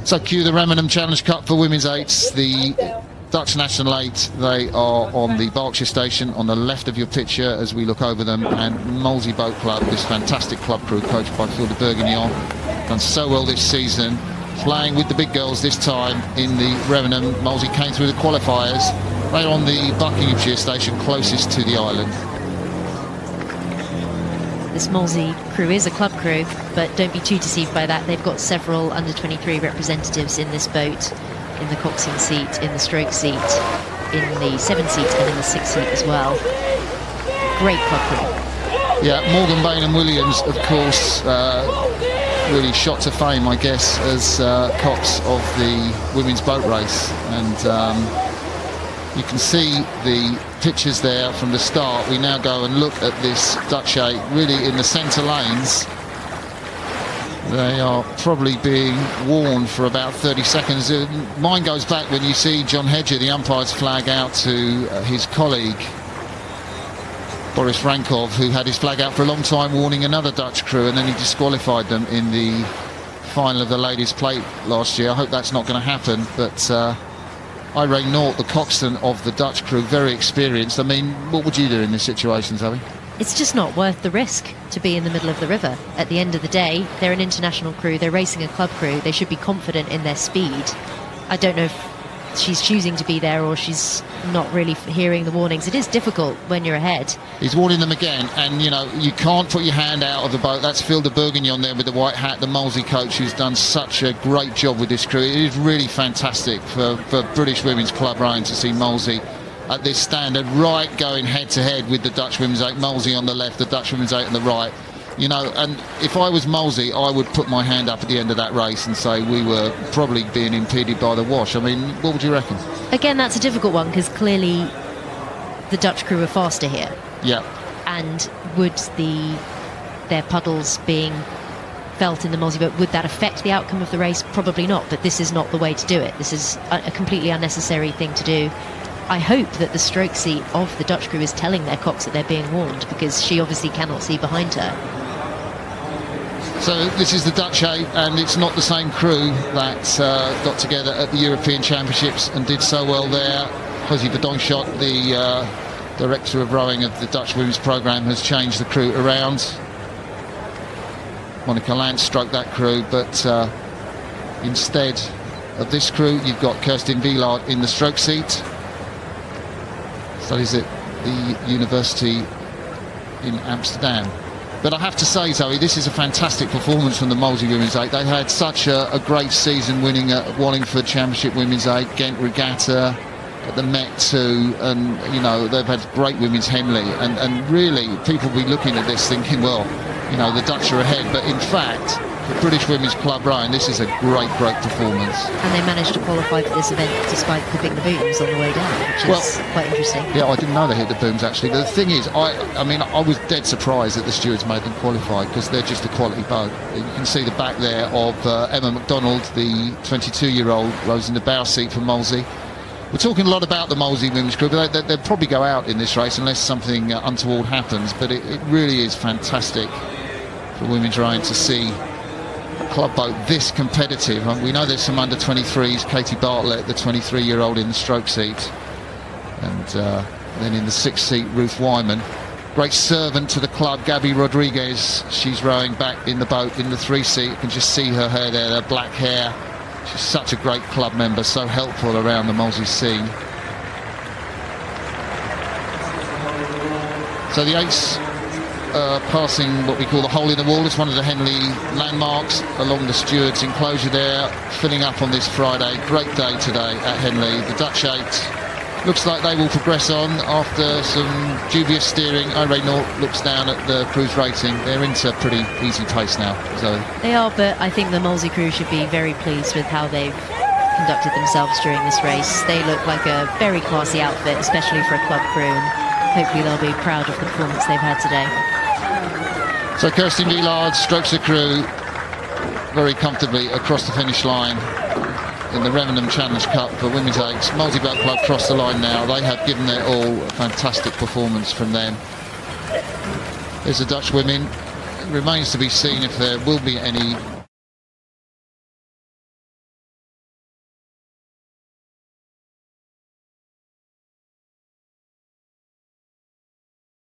So cue the Remenham Challenge Cup for Women's 8s. The Dutch National 8, they are on the Berkshire station on the left of your picture as we look over them, and Molesey Boat Club, this fantastic club crew coached by Phil de Bourguignon, done so well this season, playing with the big girls this time in the Remenham. Molesey came through the qualifiers. They're on the Buckinghamshire station closest to the island. This Molesey crew is a club crew, but don't be too deceived by that. They've got several under-23 representatives in this boat, in the coxswain seat, in the stroke seat, in the 7 seat and in the 6 seat as well. Great club crew. Yeah, Morgan Bain and Williams, of course, really shot to fame, I guess, as cox of the women's boat race. And you can see the pictures there from the start. We now go and look at this Dutch 8 really in the centre lanes. They are probably being warned for about 30 seconds. Mine goes back when you see John Hedger, the umpire's flag out to his colleague Boris Rankov, who had his flag out for a long time, warning another Dutch crew, and then he disqualified them in the final of the Ladies' Plate last year. I hope that's not going to happen, but Irene Nort, the coxswain of the Dutch crew, very experienced. I mean, what would you do in this situation, Zoe? It's just not worth the risk to be in the middle of the river. At the end of the day, they're an international crew, they're racing a club crew, they should be confident in their speed. I don't know if she's choosing to be there or she's not really hearing the warnings. It is difficult when you're ahead. He's warning them again, and you know, you can't put your hand out of the boat. That's Phil de Bourguignon there with the white hat, the Molesey coach, who's done such a great job with this crew. It is really fantastic for British women's club rowing to see Molesey at this standard, right, going head to head with the Dutch women's 8. Molesey on the left, the Dutch women's 8 on the right. You know, and if I was Molesey, I would put my hand up at the end of that race and say we were probably being impeded by the wash. I mean, what would you reckon? Again, that's a difficult one, because clearly the Dutch crew are faster here. Yeah. And would their puddles being felt in the Molesey boat, would that affect the outcome of the race? Probably not, but this is not the way to do it. This is a completely unnecessary thing to do. I hope that the stroke seat of the Dutch crew is telling their cox that they're being warned, because she obviously cannot see behind her. So this is the Dutch 8, and it's not the same crew that got together at the European Championships and did so well there. José Verdonschot, the director of rowing of the Dutch women's programme, has changed the crew around. Monica Lance struck that crew, but instead of this crew, you've got Kirsten Wielaert in the stroke seat. Studies at the university in Amsterdam. But I have to say, Zoe, this is a fantastic performance from the Molesey Women's 8. They had such a great season, winning at Wallingford Championship Women's 8, Ghent Regatta, at the Met too, and you know, they've had great women's Henley, and really people will be looking at this thinking, well, you know, the Dutch are ahead, but in fact, for British Women's Club rowing, this is a great performance. And they managed to qualify for this event despite hitting the booms on the way down, which is quite interesting. Yeah, I didn't know they hit the booms actually. But the thing is, I mean, I was dead surprised that the stewards made them qualify, because they're just a quality boat. You can see the back there of Emma MacDonald, the 22-year-old, rows in the bow seat for Molesey. We're talking a lot about the Molesey women's crew, but they'll probably go out in this race unless something untoward happens. But it really is fantastic for women's rowing to see a club boat this competitive. We know there's some under-23s, Katie Bartlett, the 23-year-old, in the stroke seat, and then in the 6th seat, Ruth Wyman. Great servant to the club, Gabby Rodriguez. She's rowing back in the boat in the 3 seat. You can just see her hair there, her black hair. She's such a great club member, so helpful around the Molesey scene. So the 8s passing what we call the hole in the wall. It's one of the Henley landmarks along the stewards' enclosure there, filling up on this Friday. Great day today at Henley. The Dutch 8 looks like they will progress on after some dubious steering. Irene Nort looks down at the crew's rating. They're into pretty easy pace now, Zoe. They are, but I think the Molesey crew should be very pleased with how they've conducted themselves during this race. They look like a very classy outfit, especially for a club crew, and hopefully they'll be proud of the performance they've had today. So Kirsten Wielaert strokes the crew very comfortably across the finish line in the Remenham Challenge Cup for Women's 8s. Molesey Boat Club crossed the line now. They have given their all. A fantastic performance from them. There's the Dutch women. It remains to be seen if there will be any